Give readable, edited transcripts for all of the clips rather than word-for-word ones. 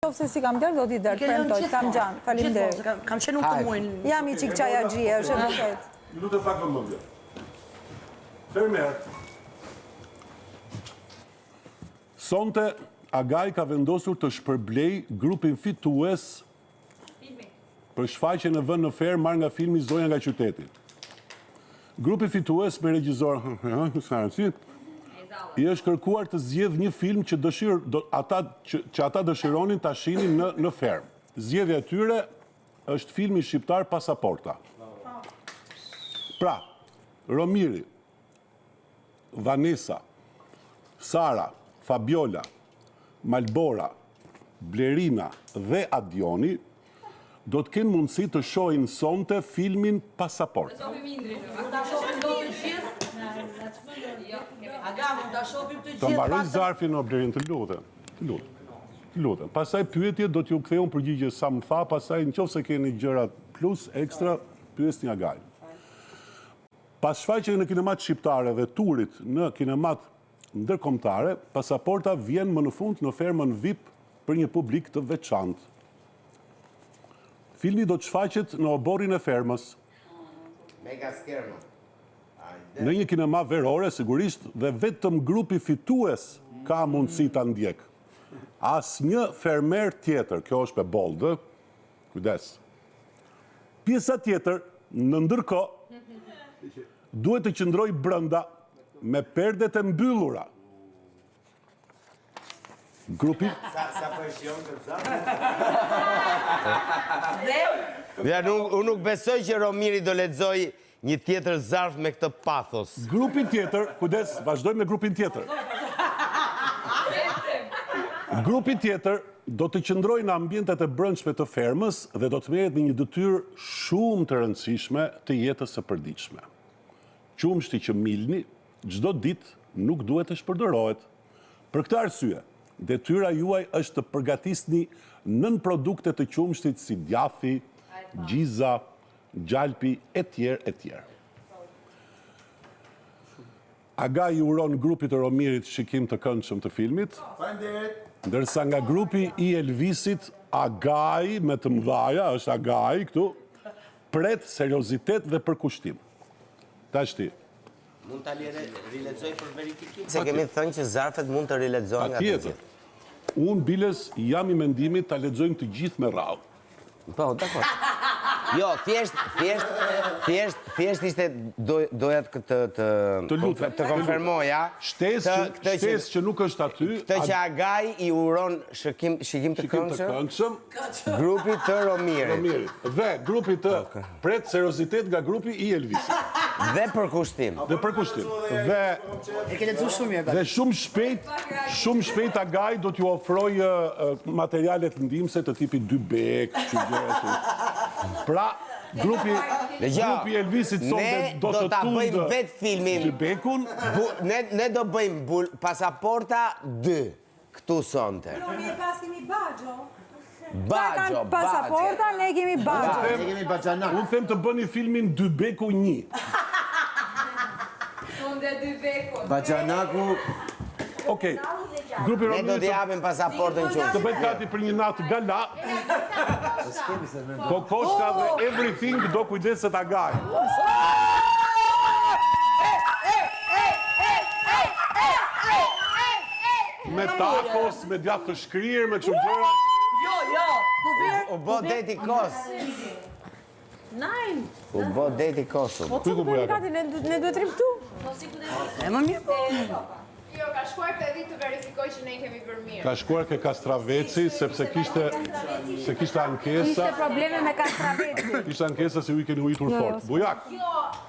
Se si kam dërë, do t'i dërë, premtoj, kam gjanë, faleminderit. Kam qenë unë të muajnë. Jam I qik qaja gjia, është e vërtet. Lutem pak vëmendje. Fermer. Sonte Agaj ka vendosur të shpërblej grupin fitues për shfaqjen e vënë në ferm marrë nga filmi Zonja nga qyteti. Grupi fitues me regjisor I është kërkuar të zgjedh një film që ata dëshironin ta shihnin në ferm. Zgjedhja e tyre është filmi shqiptar Pasaporta. Pra, Romiri, Vanessa, Sara, Fabiola, Malbora, Blerina dhe Adioni do të kenë mundësi të shohin sonte filmin Pasaporta. Të mbaroj zarfin o Blerin, të lutem. Pastaj pyetje do t'ju ktheu përgjigje sa më tha, pastaj nëse keni gjërat plus ekstra, pyesni Agaj. Pas shfaqjeve në kinemat shqiptare dhe turit në kinemat ndërkombëtare, Pasaporta vjen më në fund në fermën VIP për një publik të veçantë. Filmi do të shfaqet në oborrin e fermës. Mega skermo. Në një kinema verore, sigurisht, dhe vetëm grupi fitues ka mundësi ta ndjek. Asnjë fermer tjetër, kjo është e boldë, kujdes. Pjesa tjetër, në ndërkohë, duhet të qëndroj brenda me perdet e mbyllura. Grupi... Sa pression të zarf? Unë nuk besoj që Romiri do lexoj një tjetër zarf me këtë pathos. Grupin tjetër, kujdes, vazhdojmë me grupin tjetër. Grupi tjetër do të qëndrojë në ambientet e brendshme të fermës dhe do të merret në një detyrë shumë të rëndësishme të jetës së përditshme. Qumshti që milni, çdo ditë nuk duhet të shpërdoret. Për këtë arsye, detyra juaj është të përgatisni nën produkte të qumshtit si djathi, gjiza, gjalpi, etj. Agaj I uron grupit të Romirit shikim të këndshëm të filmit, ndërsa nga grupi I Elvisit, Agaj me të mëdhaja, është Agaj këtu, pret seriozitet dhe përkushtim. Tash ti. Mund ta rilexoj për verifikim? Se kemi thënë që zarfet mund të rilexohen nga të gjithë. Unë biles jam I mendimit ta lexojmë të gjithë me radhë. Po, dakor. Jo, thjesht ishte doja të konfirmoja. Shtesë që nuk është aty. Këtë që Agaj I uron shikim të këndshëm grupit të Romirit. Dhe grupit të pret seriozitet nga grupi I Elvisit. Dhe përkushtim. Dhe shumë shpejt Agaj do t'ju ofroj materialet ndihmëse të tipit 2 bek, që gjëra. Pra, grupi Elvisit sonte do të bëjmë vetë filmin. Bekun. Ne do bëjmë Pasaporta 2 këtu sonte. Ne pas kemi Bagjo. Bagjo. Pasaporta, ne kemi Bagjo. Ne kemi Bagjanak. Unë them të bëni filmin 2 beku 1. Sonde 2 beku. Bajanaku. Okej. Grupi Romirit ne do t'i japim pasaportën qumshtit. Të bëjmë gati për një natë gala. Kokoshka dhe everything do kujdeset Agaj. Me tacos, me djathë të shkrirë, me kështu gjëra. U bë deti kos. U bë deti kos. Po të bëjmë gati, ne duhet të rrim këtu. E më mirë. Jo, ka shkuar të edhi të verifikoj që ne I kemi bërë mirë. Ka shkuar ke Kastraveci, sepse kishte ankesa. Kishte probleme me Kastraveci. Kishte ankesa se u I keni ujtur fort. Bujak.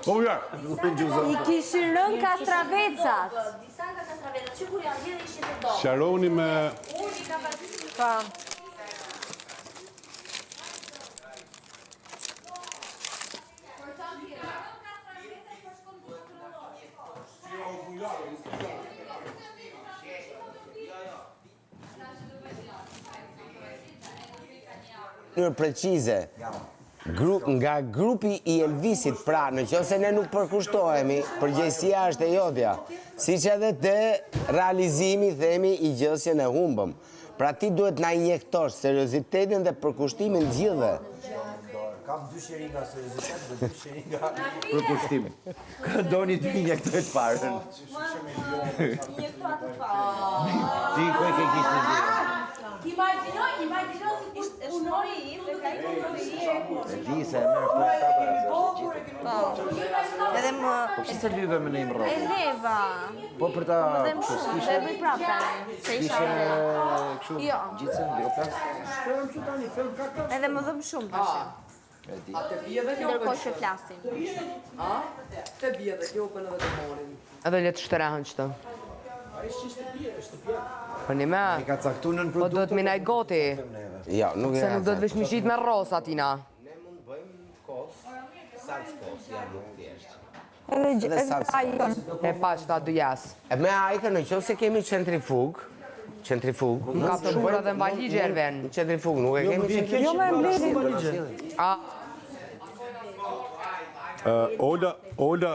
Po Bujak. I kishin rënë Kastravecat. Disa nga Kastravecat, që kur janë dhjetë ishin të do. Sharoni me... Unë I ka vazhdim. Pa. Njërë precize, nga grupi I Elvisit, pra, në qëse ne nuk përkushtohemi, përgjegjësia është e jotja, si që edhe te realizimi, themi, I gjësjen e humbëm. Pra ti duhet na injektosh seriozitetin dhe përkushtimin gjithë. Kam 2 sheringa seriozitet dhe 2 sheringa për kushtim. Doni ty injektoj të parën. Ti ku e ke kishtë në gjithë? Imagjino si është nori im dhe ka i E di se e merë për ta Edhe më... Po që se lyve me nejmë E rrë? leva. Po për ta... Dhe më shumë, dhe bëj prap tani. Se isha Ishe edhe... këshu Jo. gjitëse, giroplast? Edhe më dhe më shumë tash. E di. Ndërkohë që flasim. Edhe le të shterehen qëtë. Po një me, I ka caktu në po do të minaj goti, Jo, nuk se nuk do të vesh mi gjit me rosa tina. Ne mund bëjmë kos, salc kos, janë nuk thjesht. Edhe salsa. E pa që ta dy jas. E me ajka në qoftë se kemi centrifug, Më ka pëshura dhe mbaligje erven. Në centrifug nuk e kemi centrifug. Jo me mbledhi. A, Ola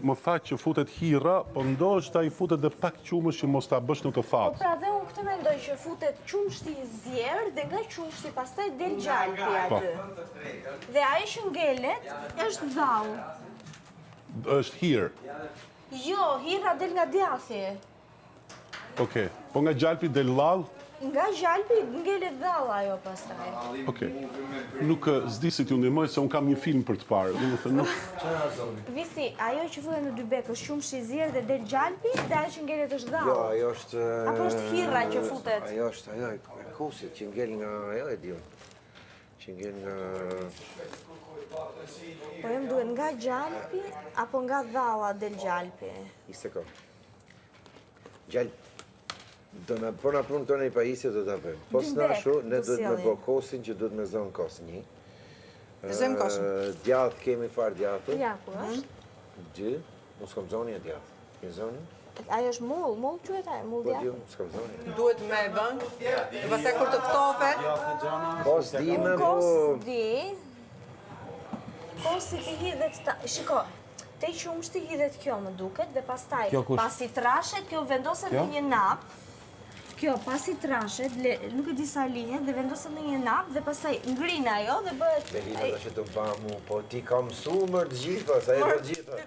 më tha që futet hira, po ndoshta i futet dhe pak qumësh që mos ta bësh në të Po fatë. pra dhe unë këtë mendoj që futet qumshti i zjerë dhe nga qumshti pastaj del gjalpi aty. Dhe ai që ngelet është dhau. Është hir. Jo, hira del nga djathi. Okej. Po nga gjalpi del lall? Nga gjalpi ngelet dhau ajo pastaj. Okej. Nuk s'di si t'ju ndihmoj se un kam një film për të parë. Domethënë nuk Visi, ajo që futet në dy bek është qumshti i zjerë dhe del gjalpi dhe ajo që ngelet është dhau. Jo, ajo është... Apo është hirra që futet? Ajo është, ajo e kosit që ngel nga... Ajo e di unë. Që ngel nga... Po jem duhet nga gjalpi apo nga dhaua del gjalpi? I sekund. Gjallë... Po na punë tonë i pajisje do të bëjmë. Po s'na shu, ne duhet me bo kosin që duhet me zonë kos një. Zëm kosin. Djath kemi farë djathë. Ja, ku është? 2. Unë s'kom zoni e djathë. Një zoni? Ajo është mull quhet ajo, mull Po djathi. di, s'kom zoni. Duhet me vëng, dhe pastaj kur të ftohet, Kos di me po... Kos di, kosi ti hidhet, shiko, te qumshti hidhet kjo më duket dhe pastaj pasi trashet kjo vendoset në një nap. Kjo pasi trashet, nuk e di sa lihet dhe vendoset në një nap dhe pastaj ngrin ajo dhe bëhet. Melina dhe që të bamu, po ti ka mësumër të gjitha, sa e të gjitha.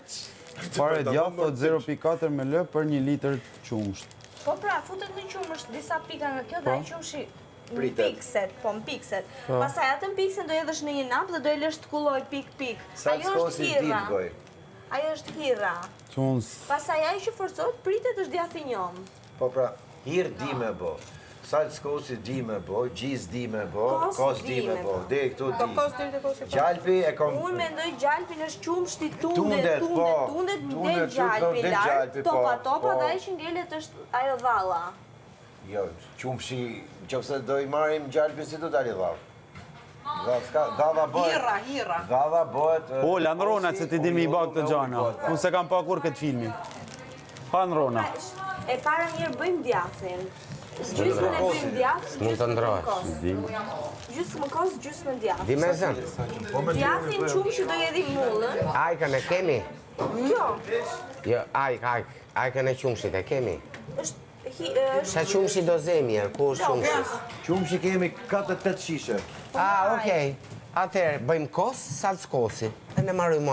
Fare djathë thot 0.4 me lë për 1 litër qumsht. Po pra, futet në qumësht disa pika nga kjo dhe ai qumshi Pritet. mpikset. Pastaj atë mpiksen do hedhësh në një nap dhe do e lësh të kulloj pik. Sa të kosi ditë goj. Ajo është hirra. Pastaj ajo që forcohet pritet është djathi njom. Po pra, hir di me bo. Salc kosi di me bo, gjiz di me bo, kos di me bo. Dhe këtu di. kos deri te kosi. Gjalpi e kom... Unë mendoj gjalpin është qumshti Tundet, po. tundet Tundet, del gjalpi del lart, gjalpi, po, topa po. dhe ai që ngelet është ajo dhalla. Jo, qumshi, qofse do i marim gjalpin si do dali dhav. Dhava bëhet... Hirra. Dhava bëhet... Po, lanë rona që ti dimi i bak të gjana. Unë se kam pa kur këtë filmi. Hanë rona. E para njërë bëjmë djathin. Gjysmën e bëjmë djath, Mund të ndrohesh. gjysmë kos, gjysmë djath. Di me zënë. Djathin qumshi do jedhi mullën. Ajkën e kemi? Jo, Jo, ajkën e qumshit e kemi? është Sa qumshi do zemje, ku është qumshi? Qumshi kemi 4-8 shishe. Okej. Atëherë, bëjmë kos, salc kosi. E ne marrojmë